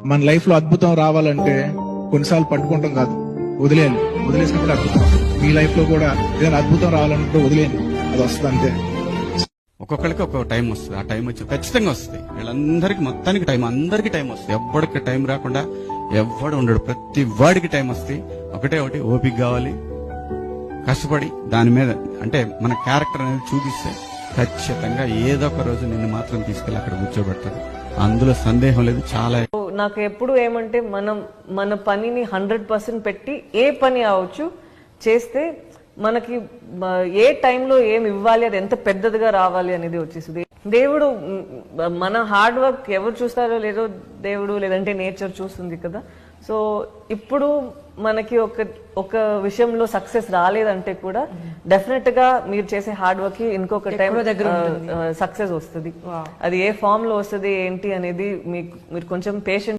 మన లైఫ్ లో అద్భుతం రావాలంటే కొన్నిసార్లు పట్టుకుంటాం కాదు, వదిలేయాలి. వదిలేసినప్పుడు అద్భుతం. మీ లైఫ్ లో కూడా ఏదైనా అద్భుతం రావాలంటే వదిలేయండి, అది వస్తుంది అంతే. ఒక్కొక్కరికి ఒక్కొక్క టైం వస్తుంది. ఆ టైం వచ్చి ఖచ్చితంగా వస్తుంది. వీళ్ళందరికీ మొత్తానికి టైం, అందరికీ టైం వస్తుంది. ఎవ్వడికి టైం రాకుండా ఎవ్వడు ఉండడు. ప్రతి వాడికి టైం వస్తుంది. ఒకటి ఓపిక కావాలి, కష్టపడి దాని మీద అంటే మన క్యారెక్టర్ అనేది చూపిస్తే ఖచ్చితంగా ఏదో ఒక రోజు నిన్ను మాత్రం తీసుకెళ్ళి అక్కడ కూర్చోబెడతారు. అందులో సందేహం లేదు. చాలా నాకు ఎప్పుడు ఏమంటే మన పనిని 100% పెట్టి ఏ పని అవచ్చు చేస్తే మనకి ఏ టైంలో ఏం ఇవ్వాలి, అది ఎంత పెద్దదిగా రావాలి అనేది వచ్చేసింది. దేవుడు మన హార్డ్ వర్క్ ఎవరు చూస్తారో లేదో దేవుడు లేదంటే నేచర్ చూస్తుంది కదా. సో ఇప్పుడు మనకి ఒక విషయంలో సక్సెస్ రాలేదంటే కూడా డెఫినెట్ గా మీరు చేసే హార్డ్ వర్క్ కి ఇంకొక టైం సక్సెస్ వస్తుంది. అది ఏ ఫామ్ లో వస్తుంది ఏంటి అనేది మీరు కొంచెం పేషెంట్